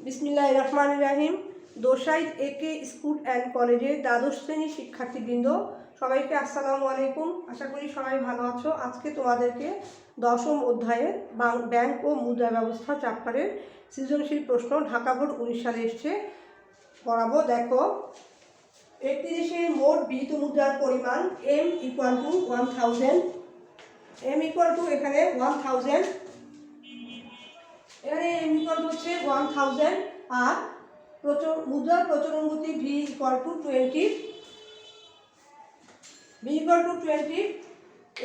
বিসমিল্লাহির রহমানির রহিম। দোসাইদ একে স্কুল অ্যান্ড কলেজের দ্বাদশ শ্রেণীর শিক্ষার্থীবৃন্দ, সবাইকে আসসালামু আলাইকুম। আশা করি সবাই ভালো আছো। আজকে তোমাদেরকে দশম অধ্যায়ের ব্যাংক ও মুদ্রা ব্যবস্থা চ্যাপ্টারের সৃজনশীল প্রশ্ন ঢাকা বোর্ড 19 সালে এসছে পড়াবো। দেখো, একটি দেশের মোট বিহিত মুদ্রার পরিমাণ m = 1000। m = এখানে 1000, এখানে m হচ্ছে 1000 আর মুদ্রার প্রচলন গতি v = 20।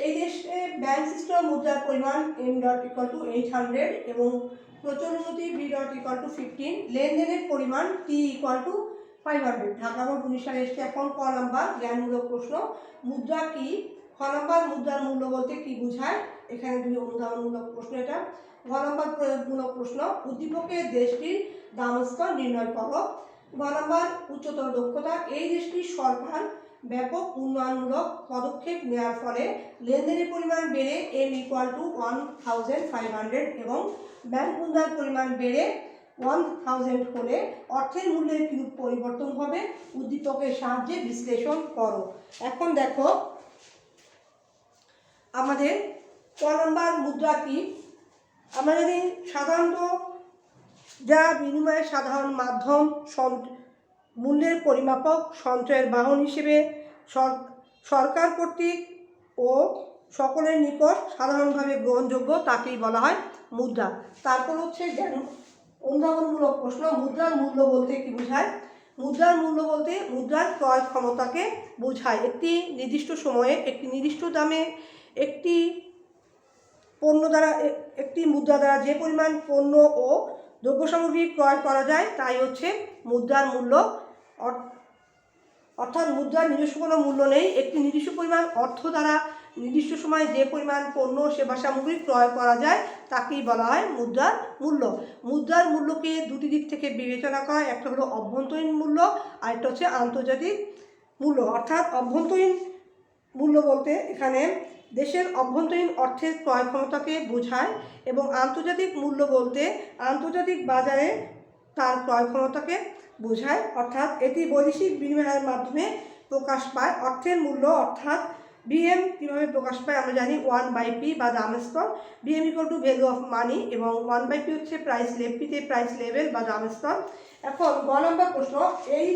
এই দেশে ব্যাংক সিস্টেম মুদ্রার পরিমাণ m = 800 এবং প্রচলন গতি v = 15। লেনদেনের পরিমাণ t = 500। ঢাকা বোর্ড 19 সালে এসছে। এখন ক নাম্বার জ্ঞানমূলক প্রশ্ন, মুদ্রা কি? খ নাম্বার মুদ্রার মূল্য বলতে কি বোঝায়? এখানে দুই অনুধাবনমূলক প্রশ্ন। এটা ঘ নাম্বার প্রয়োগমূলক প্রশ্ন, উদ্দীপকের দেশটির দামস্তর নির্ণয় করো। ঘ নাম্বার উচ্চতর দক্ষতা, এই দেশটির সরকার ব্যাপক উন্নয়নমূলক পদক্ষেপ নেওয়ার ফলে লেনদেনের পরিমাণ বেড়ে m = 1500 এবং ব্যাংক মুদ্রার পরিমাণ বেড়ে 1000 হলে অর্থের মূল্যের কিরূপ পরিবর্তন হবে? উদ্দীপকের সাহায্যে বিশ্লেষণ করো। এখন দেখো, আমাদের ক নাম্বার মুদ্রা কি? আমরা জানি সাধারণত যা বিনিময়ের সাধারণ মাধ্যম, মূল্যের পরিমাপক, সঞ্চয়ের বাহন হিসেবে সরকার কর্তৃক ও সকলের নিকট সাধারণভাবে গ্রহণযোগ্য, তাকেই বলা হয় মুদ্রা। তারপর হচ্ছে অনুধাবনমূলক প্রশ্ন, মুদ্রার মূল্য বলতে কি বোঝায়? মুদ্রার মূল্য বলতে মুদ্রার ক্রয় ক্ষমতাকে বোঝায়। একটি নির্দিষ্ট সময়ে একটি নির্দিষ্ট দামে একটি মুদ্রা দ্বারা যে পরিমাণ পণ্য ও দ্রব্য সামগ্রী ক্রয় করা যায় তাই হচ্ছে মুদ্রার মূল্য। অর্থাৎ মুদ্রার নিজস্ব কোনো মূল্য নেই। একটি নির্দিষ্ট পরিমাণ অর্থ দ্বারা নির্দিষ্ট সময়ে যে পরিমাণ পণ্য সেবা সামগ্রী ক্রয় করা যায় তাকেই বলা হয় মুদ্রার মূল্য। মুদ্রার মূল্যকে দুটি দিক থেকে বিবেচনা করা, একটা হলো অভ্যন্তরীণ মূল্য আর একটা হচ্ছে আন্তর্জাতিক মূল্য। অর্থাৎ অভ্যন্তরীণ মূল্য বলতে এখানে দেশের অভ্যন্তরীণ অর্থের ক্রয় ক্ষমতাকে বোঝায় এবং আন্তর্জাতিক মূল্য বলতে আন্তর্জাতিক বাজারে তার ক্রয় ক্ষমতাকে বোঝায়। অর্থাৎ এটি বৈদেশিক বিনিময়ের মাধ্যমে প্রকাশ পায়। অর্থের মূল্য অর্থাৎ বিএম কীভাবে প্রকাশ পায় আমরা জানি, 1/p বা দাম স্তর। বিএম = ভ্যালু অফ মানি এবং 1/p হচ্ছে প্রাইস লেভেল বা দাম স্তর। এখন গ নম্বর প্রশ্ন, এই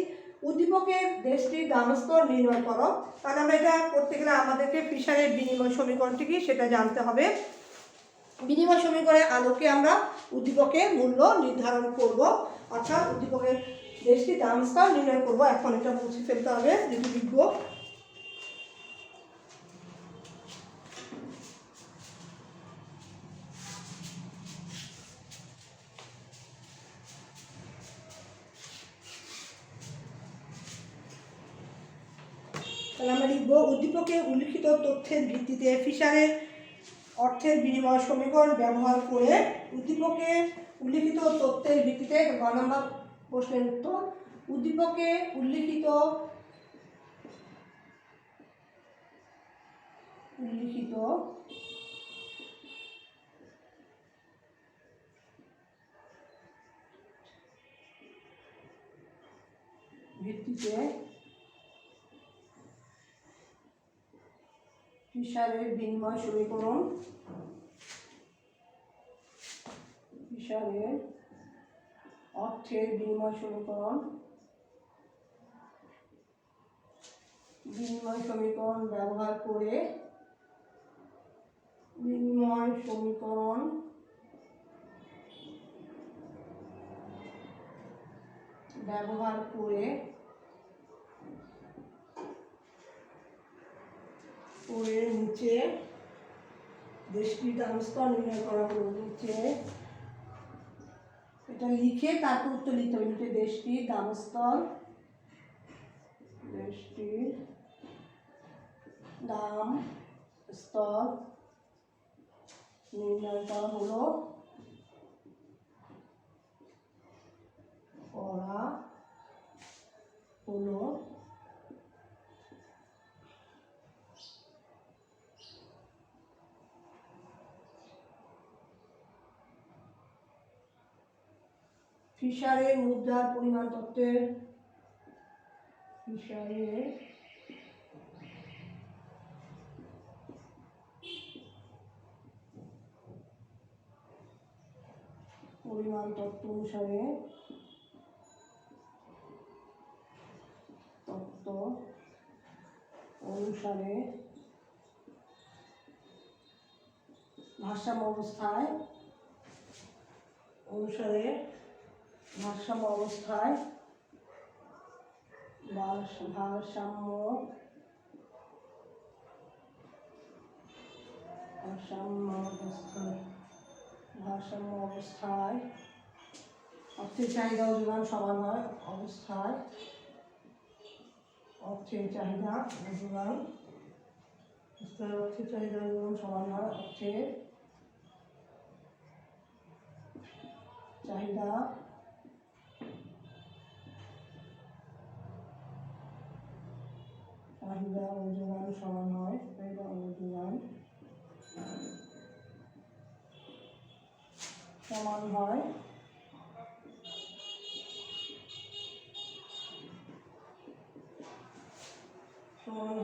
উদ্দীপকের দেশটির দাম স্তর নির্ণয় করো। কারণ আমরা এটা করতে গেলে আমাদেরকে ফিশারের বিনিময় সমীকরণটি কি সেটা জানতে হবে। বিনিময় সমীকরণের আলোকে আমরা উদ্দীপকের মূল্য নির্ধারণ করব, অর্থাৎ উদ্দীপকের দেশটির দাম স্তর নির্ণয় করব। এখন এটা মুছে ফেলতে হবে, যেটি লিখব। তাহলে আমরা লিখব, উদ্দীপকে উল্লিখিত তথ্যের ভিত্তিতে ফিশারের অর্থের বিনিময় সমীকরণ ব্যবহার করে উদ্দীপকে উল্লিখিত তথ্যের ভিত্তিতে গ নম্বর প্রশ্নের উত্তর, উদ্দীপকে উল্লিখিত ভিত্তিতে ফিশারের বিনিময় সমীকরণ, ফিশারের অর্থের বিনিময় সমীকরণ ব্যবহার করে নিচে দেশটির দাম স্তর নির্ণয় করা হলো। নিচে এটা লিখে তারপর উত্তর লিখতে হবে। নিচে দেশটির দাম স্তর নির্ণয় করা হলো। ফিশারের মুদ্রার পরিমাণ তত্ত্বের ফিশারের পরিমাণ তত্ত্ব অনুসারে ভারসাম্য অবস্থায় ভারসাম্য অবস্থায় অর্থের চাহিদা ও যোগান সমান হয়। অর্থের চাহিদা ও যোগান সমান হয়। অর্থের চাহিদা ও যোগান সমান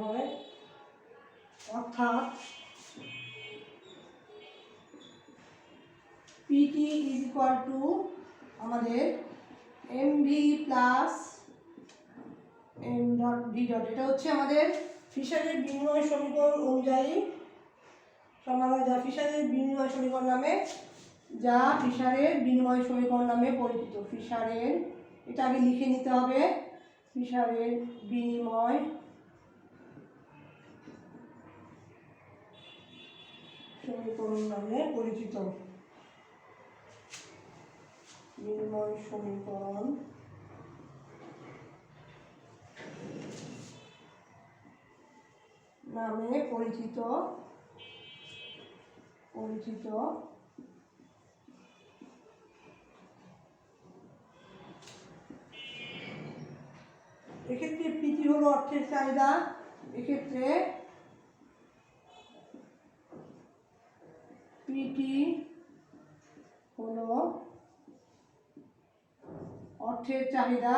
হয়। অর্থাৎ PT ইজ ইকুয়াল টু আমাদের MV plus M dot V dot, এটা হচ্ছে আমাদের ফিশারের বিনিময় সমীকরণ অনুযায়ী সমান হয়, যা ফিশারের বিনিময় সমীকরণ নামে পরিচিত। ফিশারের, এটা আগে লিখে নিতে হবে, ফিশারের বিনিময় সমীকরণ নামে পরিচিত। বিনিময় সমীকরণ নামে পরিচিত। এক্ষেত্রে পিটি হলো অর্থের চাহিদা, এক্ষেত্রে পিটি হলো অর্থের চাহিদা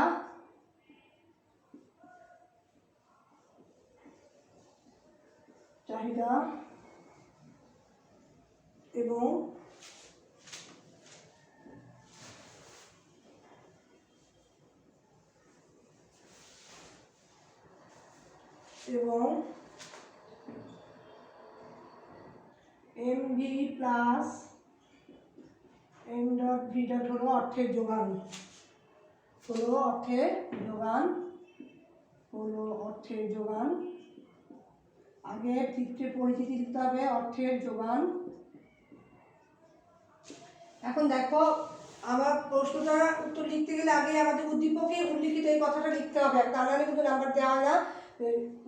এবং MV plus M dot V dot হলো অর্থের যোগান। আগে চিত্রে পরিচিতি লিখতে হবে, অর্থের যোগান। এখন দেখো, আমার প্রশ্নটা উত্তর লিখতে গেলে আগে আমাদের উদ্দীপকে উল্লিখিত এই কথাটা লিখতে হবে, তা নাহলে কিন্তু নাম্বার দেওয়া হয় না।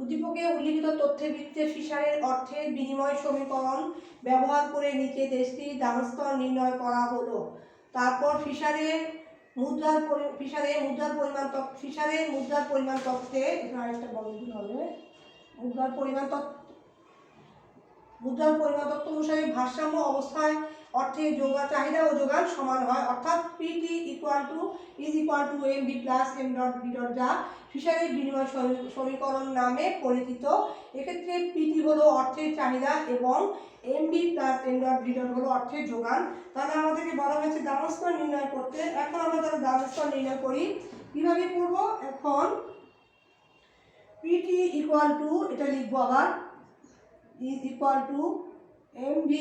উদ্দীপকে উল্লিখিত তথ্যের ভিত্তিতে ফিশারের অর্থের বিনিময় সমীকরণ ব্যবহার করে নিচে দেশটির দামস্তর নির্ণয় করা হলো। তারপর ফিশারের মুদ্রার পরিমাণ তত্ত্বে আরেকটা বলতে হবে, মুদ্রার পরিমাণ তত্ত্ব অনুসারে ভারসাম্য অবস্থায় অর্থের চাহিদা ও যোগান সমান হয়। অর্থাৎ PT is equal two MV plus M dot V dot, যা ফিশারের বিনিময় সমীকরণ নামে পরিচিত। এক্ষেত্রে PT হলো অর্থের চাহিদা এবং MV plus M dot V dot হলো অর্থের যোগান। তাহলে আমাদেরকে বলা হয়েছে দামস্তর নির্ণয় করতে। এখন আমরা তাহলে দামস্তর নির্ণয় করি। কিভাবে করব? এখন PT ইকুয়াল টু, এটা লিখবো আবার, is equal two MV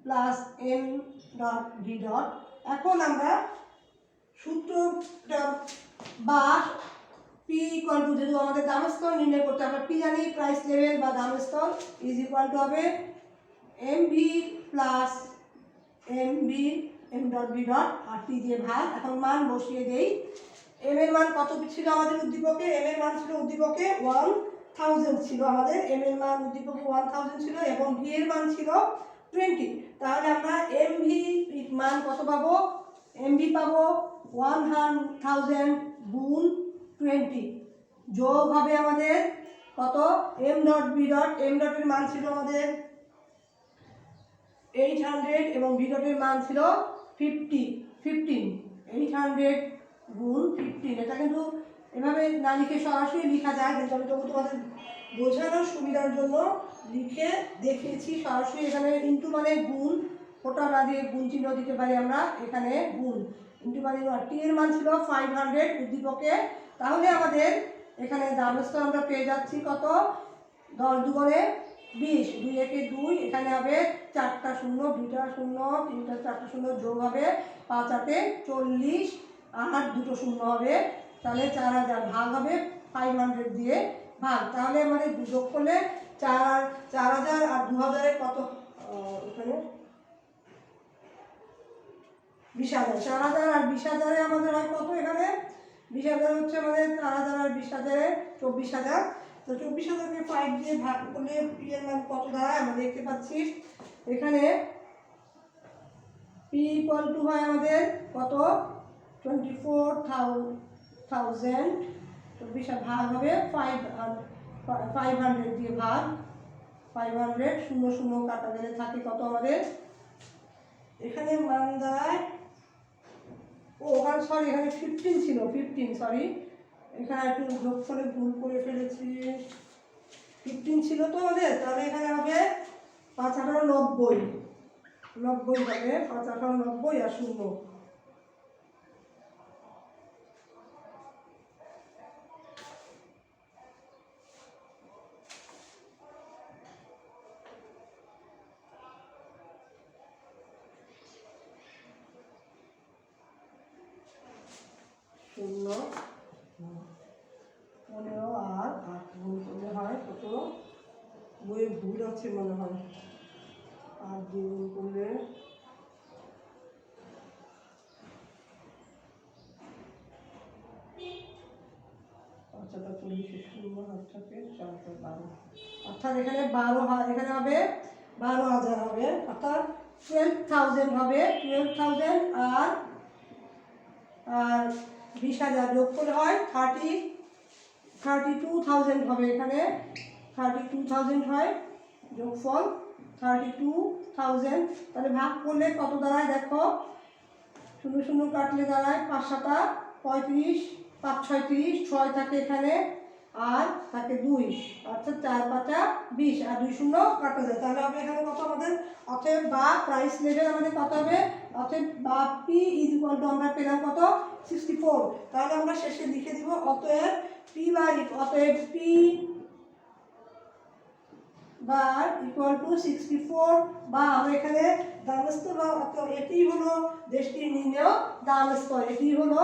plus M dot V dot. এখন আমরা সূত্রটা বা P ইকুয়াল টু, যেহেতু আমাদের দামস্তর নির্ণয় করতে, আমরা P জানি, প্রাইস লেভেল বা দামস্তর, ইজ ইকুয়াল টু হবে MV plus M dot V dot আর T দিয়ে ভাগ। এখন মান বসিয়ে দেই। M এর মান কত ছিল আমাদের উদ্দীপকে? M এর মান ছিল উদ্দীপকে 1000 ছিল আমাদের, M এর মান উদ্দীপকে 1000 ছিল এবং V এর মান ছিল 20। তাহলে আমরা MV মান কত পাবো? MV পাবো 1000 গুণ 20, যোগ হবে আমাদের কত? M dot V dot. M ডটের মান ছিল আমাদের 800 এবং V ডটের মান ছিল 15 800 গুণ 15। এটা কিন্তু এভাবে না লিখে সরাসরি লেখা যায়, কিন্তু আমি তবু তোমাদের বোঝানোর সুবিধার জন্য লিখে দেখিয়েছি সরাসরি। এখানে ইন্টু মানে গুণ, ওটা না দিয়ে গুণ চিহ্ন দিতে পারি আমরা, এখানে গুণ ইন্টু মানে টি এর মান ছিল 500 উদ্দীপকে। তাহলে আমাদের এখানে দামস্তর আমরা পেয়ে যাচ্ছি কত, 10 দুগুণে 20, 2 একে 2, এখানে হবে 4টা শূন্য, 2টা শূন্য, 3টা 4টা শূন্য যোগ হবে 5 8 40, আর 2টো শূন্য হবে, তাহলে 4000 ভাগ হবে 500 দিয়ে ভাগ। তাহলে মানে যোগ করলে 4000 আর 2000 কত, এখানে 20000, 4000 আর 20000 আমাদের হয় কত, এখানে 20000 হচ্ছে আমাদের 4000 আর 20000 24,000। তো 24,000কে 5 দিয়ে ভাগ করলে পি এর মান কত দাঁড়ায় আমরা দেখতে পাচ্ছি। এখানে পি ইকুয়াল টু হয় আমাদের কত, 24,000, 24 ভাগ হবে 500 দিয়ে ভাগ 500, শূন্য শূন্য কাটা গেলে থাকে কত আমাদের, এখানে মান দাঁড়ায়, ও ওখানে সরি এখানে 15 ছিল, 15 সরি, এখানে একটু যোগ করে ভুল করে ফেলেছি, 15 ছিল তো আমাদের, তাহলে এখানে হবে 5 18 90, 90 হবে 5 18 90 আর শূন্য। শূন্য 15 আর 8 গুণ করলে হয় কত, বইয়ে ভুল আছে মনে হয়, 8 দিয়ে গুণ করলে 40 শূন্য হাত থাকে 412, অর্থাৎ এখানে 12, এখানে হবে 12,000 হবে, অর্থাৎ 12,000 হবে, 12,000 আর 20,000 যোগ করলে হয় 32,000 হবে, এখানে 32,000 হয়, যোগফল 32,000। তাহলে ভাগ করলে কত দাঁড়ায় দেখো, শূন্য শূন্য কাটলে দাঁড়ায় 5 7 35, 5 36, 6 থাকে এখানে, আর থাকে 2, অর্থাৎ 4 5 20, আর 2 শূন্য কাটা যায়, তাহলে হবে এখানে কত আমাদের, অতএব বা প্রাইস লেভেল আমাদের কত হবে, অতএব বা পি ইজ ইকুয়াল টু আমরা পেলাম কত 64। তাহলে আমরা শেষে লিখে দিব অতএব পি বার ইকুয়াল টু 64, বা আমরা এখানে দাম স্তর, অর্থাৎ এটি হলো দেশটির নির্ণেয় দাম স্তর, এটি হলো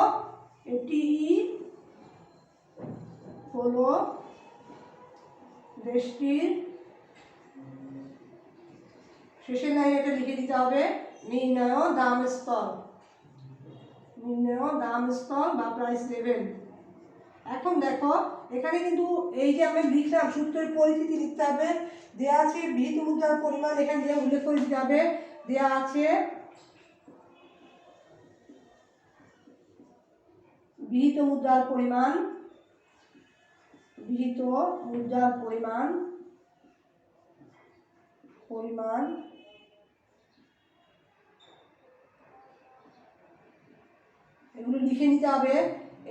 দেশটির, শেষের লাইনে এটা লিখে দিতে হবে নির্ণেয় দাম স্তর, নির্ণেয় দাম স্তর বা প্রাইস লেভেল। এখন দেখো এখানে কিন্তু এই যে আমরা লিখলাম সূত্রের পরিচিতি লিখতে হবে, দেয়া আছে বিহিত মুদ্রার পরিমাণ, এখানে দিয়ে উল্লেখ করে দিতে হবে, দেয়া আছে বিহিত মুদ্রার পরিমাণ, বিহিত মুদ্রার পরিমাণ এগুলো লিখে নিতে হবে।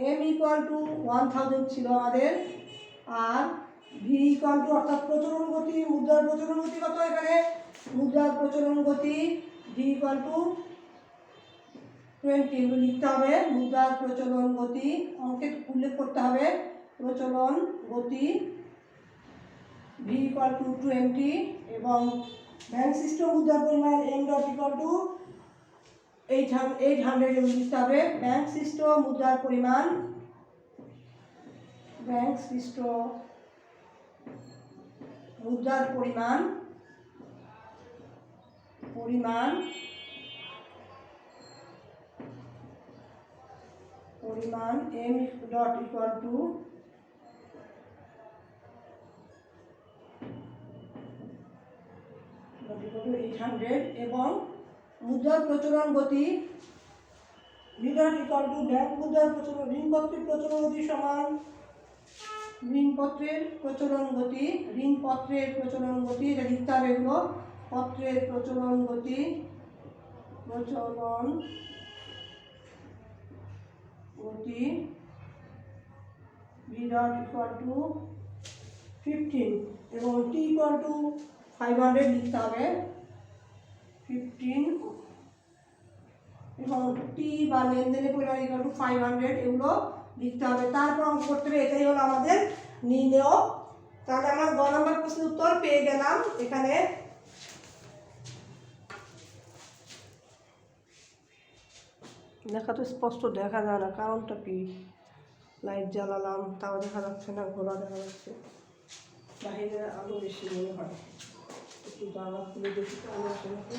এম ইকুয়াল টু 1000 ছিল আমাদের, আর ভি ইকুয়াল টু, অর্থাৎ প্রচলন গতি, মুদ্রার প্রচলন গতি কত, এখানে মুদ্রার প্রচলন গতি ভি ইকুয়াল টু 20, এগুলো লিখতে হবে, মুদ্রার প্রচলন গতি অঙ্কে উল্লেখ করতে হবে, প্রচলন গতি ভি ইকুয়াল টু 20, এবং ব্যাংক সিস্টেম মুদ্রার পরিমাণ এম ডট ইকুয়াল টু 800 লিখতে হবে। ব্যাংক সিস্টেম মুদ্রার পরিমাণ, ব্যাংক সিস্টেম মুদ্রার পরিমাণ এম ডট ইকুয়াল টু 800, এবং মুদ্রার প্রচলন গতি V dot equal to bank মুদ্রার প্রচলন, ঋণপত্রের প্রচলন গতি সমান ঋণপত্রের প্রচলন গতি, ঋণপত্রের প্রচলন গতি, এটা লিখতে হবে, এগুলো পত্রের প্রচলন গতি প্রচলন গতি v dot equal to 15 এবং t equal to 500 লিখতে হবে 15 এবং t বা লেনদেনের পরিমাণ equal to 500 এগুলো লিখতে হবে। তারপর অঙ্ক করতে হবে। এটাই হলো আমাদের নির্ণেয়। তাহলে আমরা গ নম্বর প্রশ্নের উত্তর পেয়ে গেলাম। এখানে লেখা তো স্পষ্ট দেখা যায় না, কারণটা কি? লাইট জ্বালালাম তাও দেখা যাচ্ছে না, ঘোলা দেখা যাচ্ছে, বাহিরে আলো বেশি মনে হয়। একটু জানলা খুলে দেখি তো আলো আসে নাকি,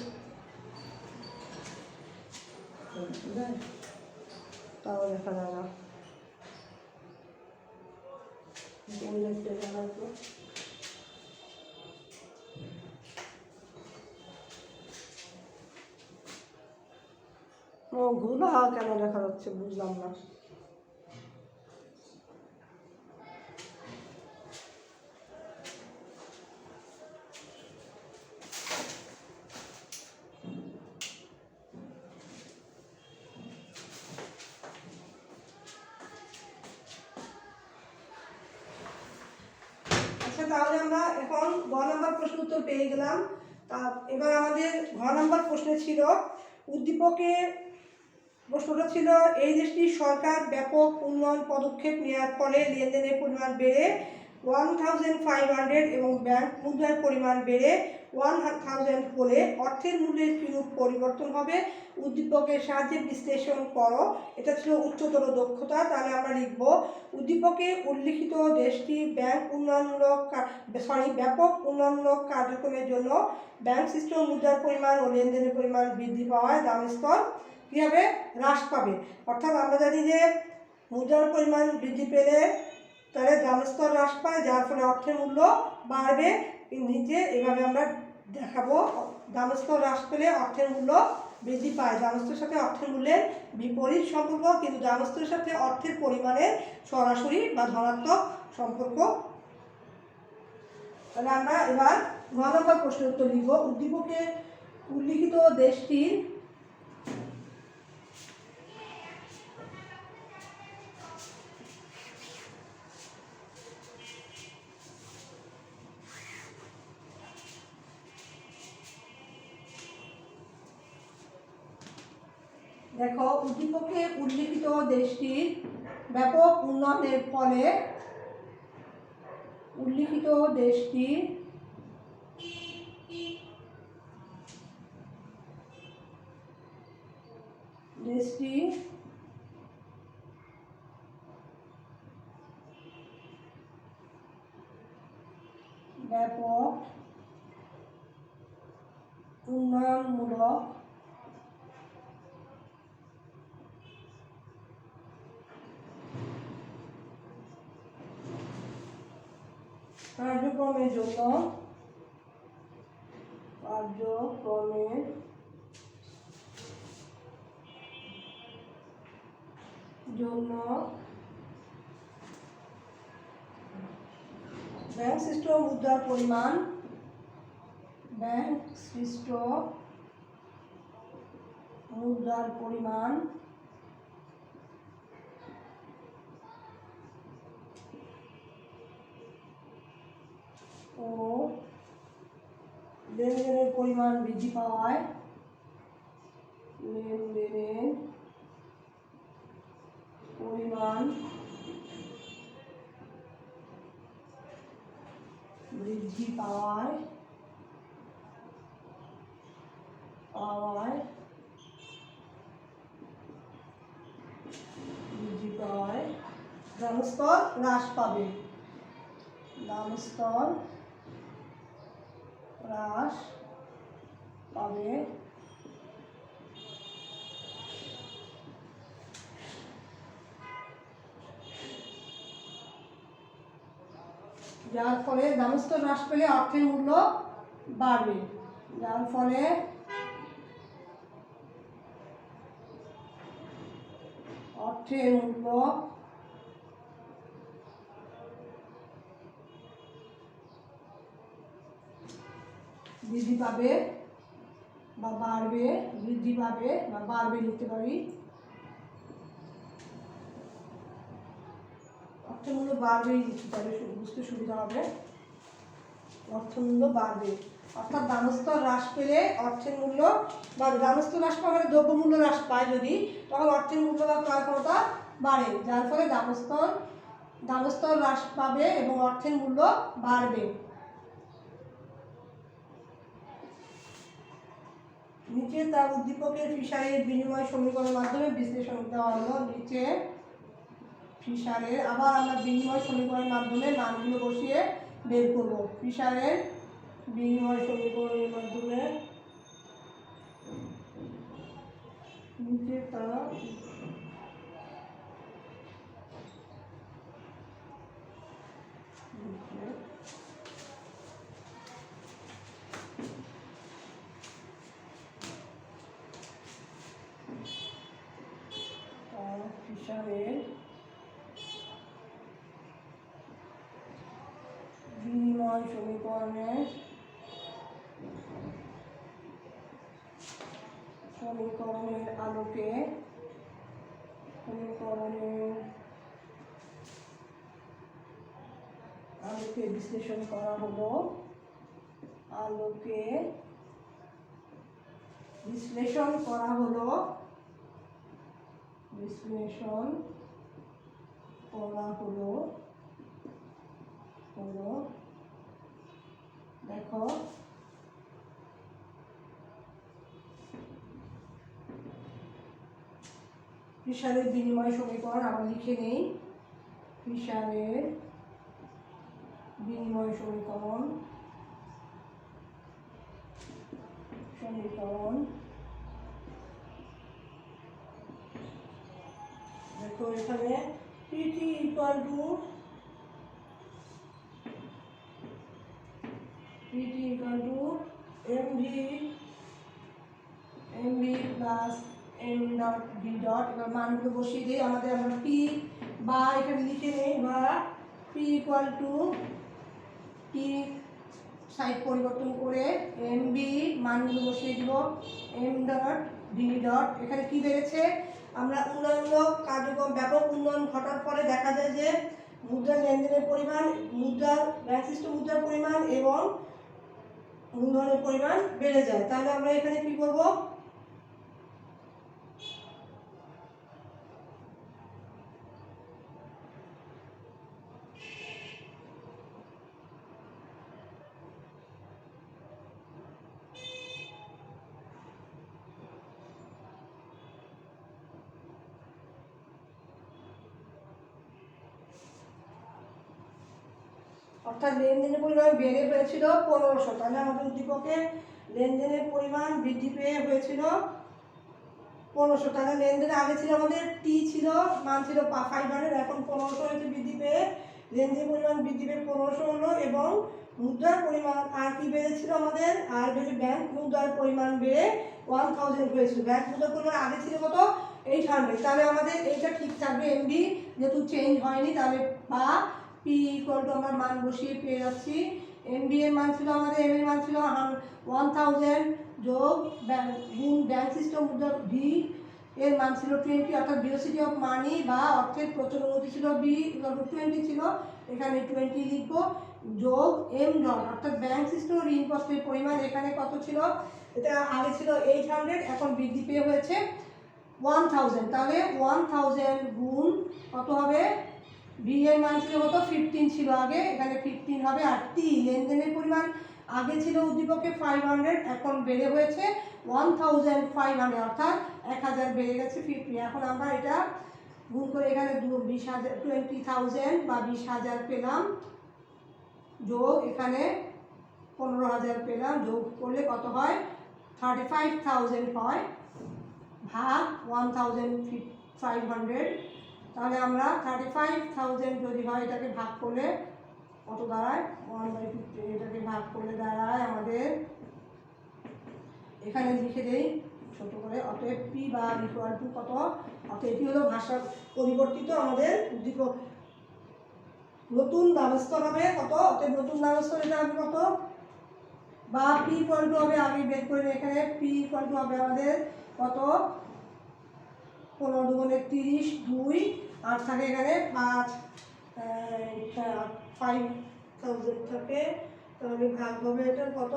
তাও দেখা যায় না। লাইটটা জ্বালাও তো। ও ঘোলা কেন দেখা যাচ্ছে বুঝলাম না। আচ্ছা, তাহলে আমরা এখন গ নম্বর প্রশ্ন উত্তর পেয়ে গেলাম। তা এবার আমাদের ঘ নম্বর প্রশ্নে ছিল উদ্দীপকের প্রশ্নটা ছিল এই দেশটির সরকার ব্যাপক উন্নয়ন পদক্ষেপ নেওয়ার ফলে লেনদেনের পরিমাণ বেড়ে 1500 এবং ব্যাংক মুদ্রার পরিমাণ বেড়ে 1000 হলে অর্থের মূল্যের কিরূপ পরিবর্তন হবে, উদ্দীপকের সাহায্যে বিশ্লেষণ করো। এটা ছিল উচ্চতর দক্ষতা। তাহলে আমরা লিখব উদ্দীপকে উল্লিখিত দেশটি ব্যাপক উন্নয়নমূলক কার্যক্রমের জন্য ব্যাংক সৃষ্ট মুদ্রার পরিমাণ ও লেনদেনের পরিমাণ বৃদ্ধি পাওয়ায় দাম স্তর কী হবে? হ্রাস পাবে। অর্থাৎ আমরা জানি যে মুদ্রার পরিমাণ বৃদ্ধি পেলে তাহলে দাম স্তর হ্রাস পায়, যার ফলে অর্থের মূল্য বাড়বে। নিচে এভাবে আমরা দেখাবো, দাম স্তর হ্রাস পেলে অর্থের মূল্য বৃদ্ধি পায়। দাম স্তরের সাথে অর্থের মূল্যের বিপরীত সম্পর্ক, কিন্তু দাম স্তরের সাথে অর্থের পরিমাণের সরাসরি বা ধনাত্মক সম্পর্ক। তাহলে আমরা এবার ঘ নম্বর প্রশ্নের উত্তর লিখব উদ্দীপকে উল্লিখিত দেশটির দেখো উদ্দীপকে উল্লিখিত দেশটির ব্যাপক উন্নয়নের ফলে উল্লিখিত দেশটির ব্যাপক উন্নয়নমূলক কার্যক্রমের জন্য ব্যাংক সৃষ্ট মুদ্রার পরিমাণ ও লেনদেনের পরিমাণ বৃদ্ধি পাওয়ায় দাম স্তর হ্রাস পাবে। যার ফলে দাম স্তর হ্রাস পেলে অর্থের মূল্য বাড়বে, যার ফলে অর্থের মূল্য বৃদ্ধি পাবে বা বাড়বে, বৃদ্ধি পাবে বা বাড়বে লিখতে পারি। অর্থমূল্য বাড়বেই লিখতে পারি, বুঝতে সুবিধা হবে। অর্থমূল্য বাড়বে, অর্থাৎ দামস্তর হ্রাস পেলে অর্থের মূল্য বা দামস্তর হ্রাস পাওয়া মানে দ্রব্যমূল্য হ্রাস পায় যদি, তখন অর্থের মূল্য বা ক্রয় ক্ষমতা বাড়ে, যার ফলে দামস্তর হ্রাস পাবে এবং অর্থের মূল্য বাড়বে। নিচে তার উদ্দীপকের ফিশারের বিনিময় সমীকরণের মাধ্যমে বিশ্লেষণ দেওয়া হলো। নিচে ফিশারের আবার আমরা বিনিময় সমীকরণের মাধ্যমে মানগুলো বসিয়ে বের করব। ফিশারের বিনিময় সমীকরণের মাধ্যমে নিচে তারা ফিশারের বিনিময় সমীকরণের আলোকে বিশ্লেষণ করা হলো। দেখো ফিশারের বিনিময় সমীকরণ আবার লিখে নেই। ফিশারের বিনিময় সমীকরণ দেখো এখানে PT equal to mv plus m dot v dot। এবার মানগুলো বসিয়ে দিই। আমরা p বা এখানে লিখে নেই বা p equal to t side পরিবর্তন করে mv মানগুলো বসিয়ে দিব m dot v dot। এখানে কি বেড়েছে, আমরা উন্নয়নমূলক কার্যক্রম ব্যাপক উন্নয়ন ঘটার পরে দেখা যায় যে মুদ্রার লেনদেনের পরিমাণ, ব্যাংকসৃষ্ট মুদ্রার পরিমাণ এবং মূলধনের পরিমাণ বেড়ে যায়। তাহলে আমরা এখানে কি করব, অর্থাৎ লেনদেনের পরিমাণ বেড়ে হয়েছিল 1500। তাহলে আমাদের উদ্দীপকে লেনদেনের পরিমাণ বৃদ্ধি পেয়ে হয়েছিল 1500। তাহলে লেনদেনের আগে ছিল আমাদের টি ছিল মান ছিল 500, এখন 1500 হয়েছে বৃদ্ধি পেয়ে, লেনদেনের পরিমাণ বৃদ্ধি পেয়ে 1500 হলো এবং মুদ্রার পরিমাণ আর কি বেড়েছিল আমাদের, আর বেড়ে ব্যাংক মুদ্রার পরিমাণ বেড়ে 1000 হয়েছিল। ব্যাংক মুদ্রার পরিমাণ আগে ছিল কত, 800। তাহলে আমাদের এইটা ঠিক থাকবে, এমডি যেহেতু চেঞ্জ হয়নি, তাহলে বা পি ইকুয়াল টু আমরা মান বসিয়ে পেয়ে যাচ্ছি। এমবি এর মান ছিল আমাদের, এম এর মান ছিল 1000 যোগ গুণ ব্যাংক সিস্টেম মুদ্রা ভি এর মান ছিল 20, অর্থাৎ ভেলোসিটি অফ মানি বা অর্থের প্রচলন গতি ছিল বি ইকুয়াল টু 20 ছিল, এখানে 20 লিখবো, যোগ এম ডট অর্থাৎ ব্যাংক সিস্টেম ঋণপত্রের পরিমাণ এখানে কত ছিল, এটা আগে ছিল 800, এখন বৃদ্ধি পেয়ে হয়েছে 1000। তাহলে 1000 গুণ কত হবে, ভি এর মান ছিল কত 15 ছিল আগে, এখানে 15 হবে। আর টি লেনদেনের পরিমাণ আগে ছিল উদ্দীপকে 500, এখন বেড়ে হয়েছে 1500, অর্থাৎ 1000 বেড়ে গেছে 50। এখন আমরা এটা গুণ করে এখানে 20,000 বা 20,000 পেলাম, যোগ এখানে 15,000 পেলাম, যোগ করলে কত হয় 35,000 হয়, ভাগ 1500। তাহলে আমরা 35,000 যদি হয় এটাকে ভাগ করলে কত দাঁড়ায়, 1/50, এটাকে ভাগ করলে দাঁড়ায় আমাদের, এখানে লিখে দেই ছোট করে, অতএব পি বা ইকুয়াল টু কত, অতএব এটি হলো ভাষা পরিবর্তিত আমাদের উদ্দীপক, নতুন দামস্তর হবে কত, অতএব নতুন দামস্তর এটা হবে কত বা পি ইকুয়াল টু হবে, আমি বের করে নিই এখানে পি ইকুয়াল টু হবে আমাদের কত 15 দুগুণে 30 2 আর থাকে এখানে 5000 থাকে, তাহলে ভাগ হবে এটা কত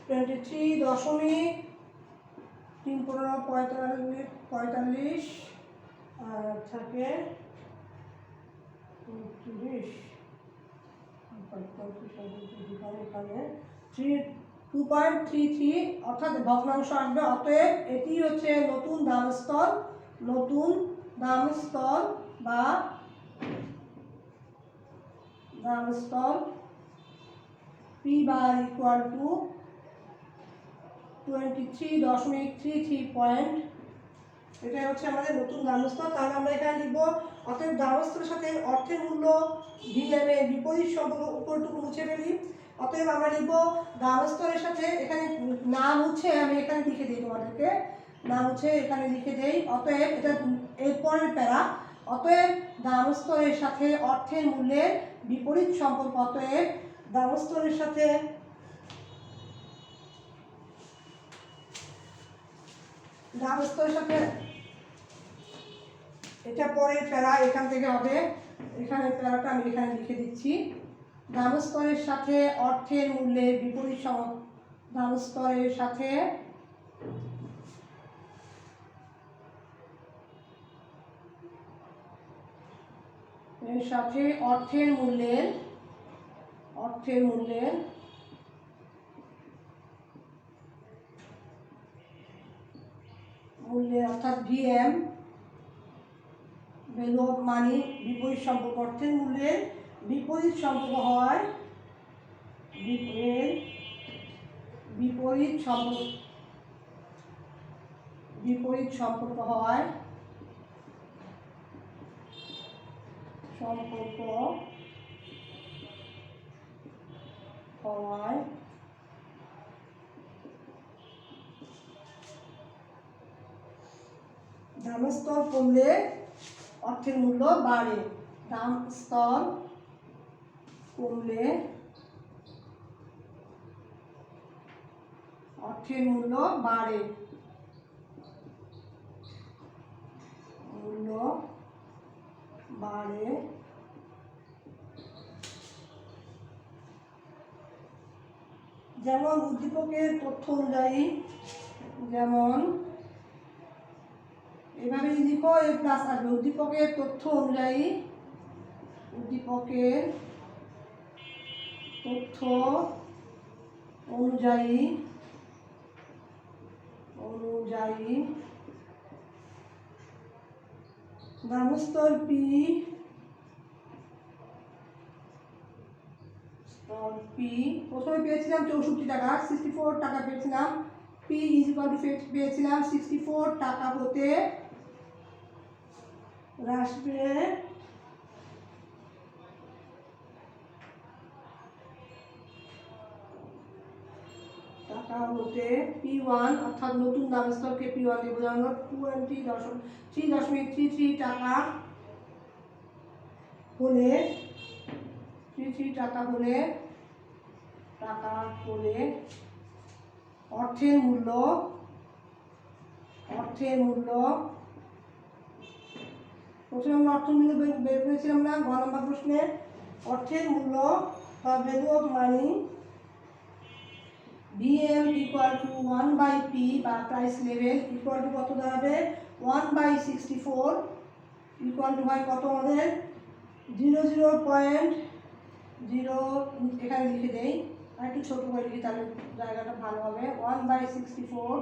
23.315 আর থাকে 30 2.33 অর্থাৎ ভগ্নাংশ আসবে। অতএব এটি হচ্ছে নতুন দাম স্তর, নতুন দাম স্তর বা দাম স্তর P bar equal to 23.33 point, এটাই হচ্ছে আমাদের নতুন দাম স্তর। তাহলে আমরা এখানে লিখব অতএব দাম স্তরের সাথে অর্থের মূল্য ভিএম এর বিপরীত সম্পর্ক, উপরটুকু মুছে ফেলি। অতএব আমরা লিখব দাম স্তরের সাথে, এখানে নাম হচ্ছে আমি এখানে লিখে দিই তোমাদেরকে, নাম হচ্ছে এখানে লিখে দেই। অতএব এটা এরপরের প্যারা, অতএব দাম স্তরের সাথে অর্থের মূল্যের বিপরীত সম্পর্ক। অতএব দাম স্তরের সাথে দাম স্তরের সাথে, এটা পরের প্যারা, এখান থেকে হবে, এখানে প্যারাটা আমি এখানে লিখে দিচ্ছি। দাম স্তরের সাথে অর্থের মূল্যের বিপরীত সম্পর্ক, দাম স্তরের সাথে এর সাথে অর্থের মূল্যের অর্থাৎ ভিএম ভ্যালু অফ মানি বিপরীত সম্পর্ক, অর্থের মূল্যের বিপরীত সম্পর্ক হয়, বিপরীত সম্পর্ক হয় দাম স্তর কমলে অর্থের মূল্য বাড়ে, দাম স্তর কমলে অর্থের মূল্য বাড়ে, যেমন উদ্দীপকের তথ্য অনুযায়ী, যেমন এভাবে লিখো এ প্লাস আসবে, উদ্দীপকের তথ্য অনুযায়ী, দাম স্তর পি প্রথমে পেয়েছিলাম 64 টাকা, 64 টাকা পেয়েছিলাম, পি ইজ ইকুয়াল টু পেয়েছিলাম 64 টাকা হতে আসবে টাকা হতে P1 অর্থাৎ নতুন দাম স্তরকে P1 দিয়ে বোঝানো, 23.33 টাকা হলে অর্থের মূল্য প্রথমে আমরা অর্থের মূল্য বের করেছিলাম না, গ নম্বর প্রশ্নে অর্থের মূল্য বা value of money VM equal to 1/P বা প্রাইস লেভেল ইকুয়াল টু কত দাঁড়াবে 1/64 ইকুয়াল টু হয় কত আমাদের 00.0, এখানে লিখে দেই আর একটু ছোট করে লিখি তাহলে জায়গাটা ভালো হবে, 1/64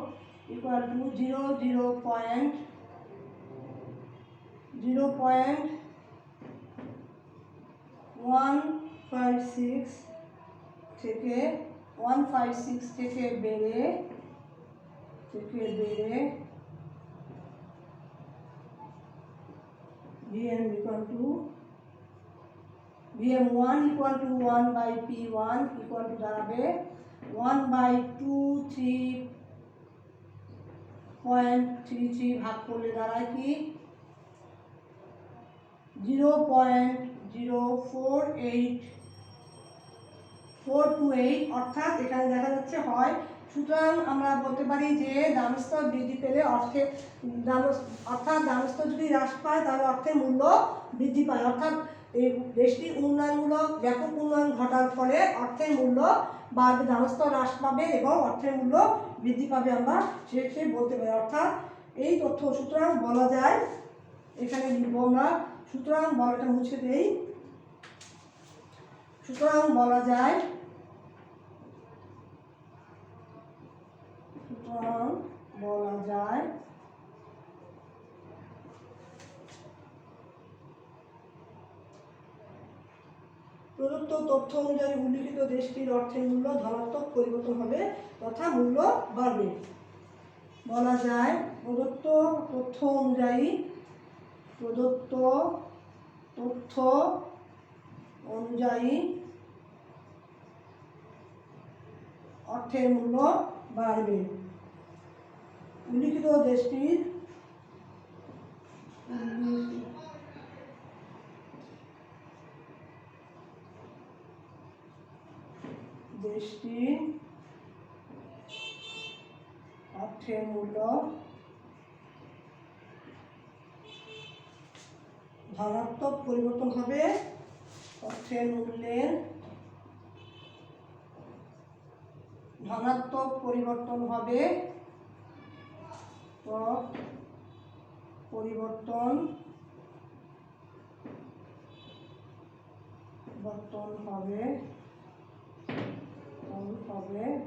ইকুয়াল টু 0.156 থেকে 156 থেকে বেড়ে VM equal to VM1 equal to 1/P1 equal to দাঁড়াবে 1/23.33 ভাগ করলে দাঁড়ায় কি 0.048 428, অর্থাৎ এখানে দেখা যাচ্ছে হয়। সুতরাং আমরা বলতে পারি যে দামস্তর বৃদ্ধি পেলে অর্থাৎ দামস্তর যদি হ্রাস পায় তাহলে অর্থের মূল্য বৃদ্ধি পায়। অর্থাৎ এই দেশটির উন্নয়নমূলক ব্যাপক উন্নয়ন ঘটার ফলে অর্থের মূল্য বাড়বে, দামস্তর হ্রাস পাবে এবং অর্থের মূল্য বৃদ্ধি পাবে, আমরা সে বলতে পারি। অর্থাৎ এই তথ্য সুতরাং বলা যায়, এখানে লিখব আমরা, সুতরাং বলাটা মুছে দেই। সুতরাং বলা যায়, প্রদত্ত তথ্য অনুযায়ী উল্লিখিত দেশটির অর্থের মূল্য ধনাত্মক পরিবর্তন হবে তথা মূল্য বাড়বে। বলা যায় প্রদত্ত তথ্য অনুযায়ী অর্থের মূল্য বাড়বে। উল্লিখিত দেশটির অর্থের মূল্য ধনাত্মক পরিবর্তন হবে, অর্থের মূল্যের ধনাত্মক পরিবর্তন হবে,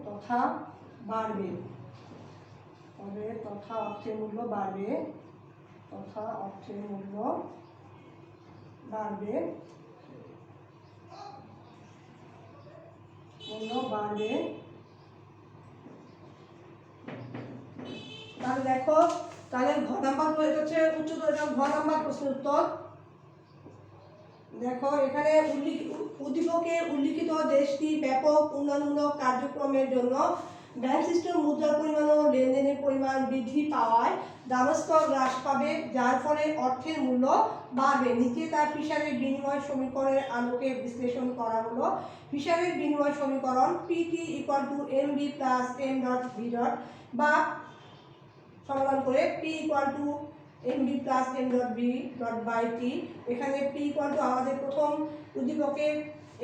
তথা বাড়বে, তথা অর্থের মূল্য বাড়বে, তাহলে দেখো, তাহলে ঘ নাম্বার হচ্ছে উচ্চতর, ঘ নাম্বার প্রশ্নের উত্তর। দেখো এখানে উদ্দীপকে উল্লিখিত দেশটি ব্যাপক উন্নয়নমূলক কার্যক্রমের জন্য ব্যাংক সিস্টেম মুদ্রার পরিমাণ ও লেনদেনের পরিমাণ বৃদ্ধি পাওয়ায় দামস্তর হ্রাস পাবে, যার ফলে অর্থের মূল্য বাড়বে। নিচে তার ফিশারের বিনিময় সমীকরণের আলোকে বিশ্লেষণ করা হলো। ফিশারের বিনিময় সমীকরণ PT = MB + M dot V dot, বা সমাধান করে P = MB + M dot V dot by T। এখানে P আমাদের প্রথম উদ্দীপকে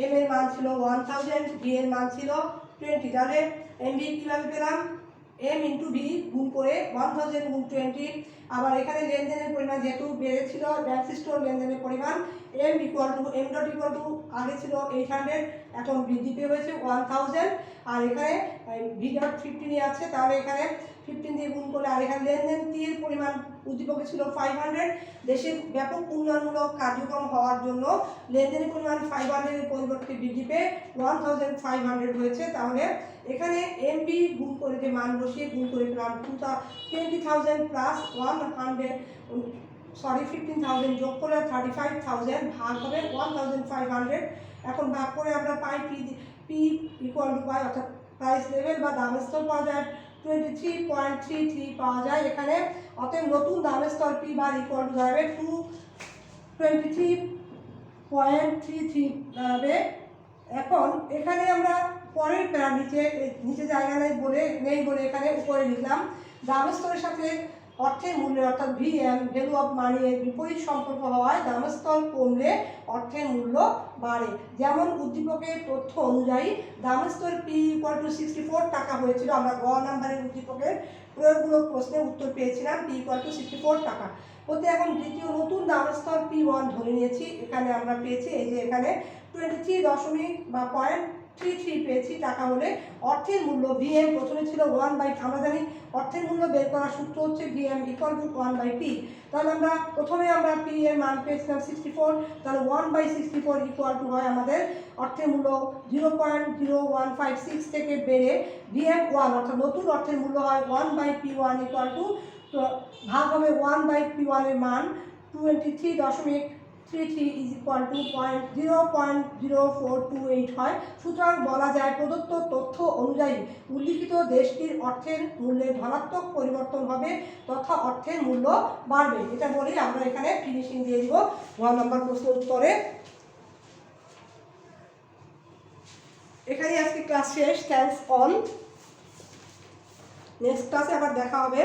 M এর মান ছিল 1000, V এর মান ছিল 20। তাহলে MB কিভাবে পেলাম? M × V গুণ করে 1000 গুণ 20। আবার এখানে লেনদেনের পরিমাণ যেহেতু বেড়েছিল, ব্যাংক সিস্টেম লেনদেনের পরিমাণ M ডট আগে ছিল 800, এখন বৃদ্ধি পেয়ে হয়েছে 1000। আর এখানে V ডট 15 আছে, তাহলে এখানে 15 দিয়ে গুণ করলে, আর এখানে লেনদেন T এর পরিমাণ উদ্দীপকে ছিল 500। দেশের ব্যাপক উন্নয়নমূলক কার্যক্রম হওয়ার জন্য লেনদেনের পরিমাণ 500 এর পরিবর্তে বৃদ্ধি পেয়ে 1500 হয়েছে। তাহলে এখানে MB গুণ করে যে মান বসিয়ে গুণ করে পেলাম 20,000 প্লাস 15,000 যোগ করে 35,000 ভাগ হবে 1500। এখন ভাগ করে আমরা পাই P পাই, অর্থাৎ প্রাইস লেভেল বা দামের স্তর পাওয়া যায় 23.33 পাওয়া যায় এখানে। অতএব নতুন দামের স্তর P বার = দাঁড়াবে 23.33 দাঁড়াবে। এখন এখানে আমরা পরের প্যারা নিচে জায়গা নেই বলে এখানে উপরে লিখলাম। দামের স্তরের সাথে অর্থের মূল্যের, অর্থাৎ VM ভ্যালু অফ মানি এর বিপরীত সম্পর্ক হওয়ায় দামের স্তর কমলে অর্থের মূল্য বাড়ে। যেমন উদ্দীপকের তথ্য অনুযায়ী দামের স্তর P = 64 টাকা হয়েছিল। আমরা গ নাম্বারের উদ্দীপকের প্রয়োগমূলক প্রশ্নের উত্তর পেয়েছিলাম P = 64 টাকা। ওতে এখন দ্বিতীয় নতুন দামের স্তর P1 ধরে নিয়েছি। এখানে আমরা পেয়েছি, এই যে এখানে 23.33 পেয়েছি টাকা হলে অর্থের মূল্য VM প্রথমে ছিল 1/, আমরা জানি অর্থের মূল্য বের করার সূত্র হচ্ছে VM = 1/P। তাহলে আমরা প্রথমে P এর মান পেয়েছিলাম 64, তাহলে 1/64 হয় আমাদের অর্থের মূল্য 0.0156 থেকে বেড়ে VM1, অর্থাৎ নতুন অর্থের মূল্য হয় 1/P1 ভাগ হবে 1/P1 এর মান 23.33 0.0428 হয়। সুতরাং বলা যায় প্রদত্ত তথ্য অনুযায়ী উল্লিখিত দেশটির অর্থের মূল্যে ধনাত্মক পরিবর্তন হবে তথা অর্থের মূল্য বাড়বে। এটা বলেই আমরা এখানে ফিনিশিং দিয়ে দিব 1 নম্বর প্রশ্নের উত্তরে। এখানে আজকে ক্লাস শেষ। Thanks all. নেক্সট ক্লাসে আবার দেখা হবে।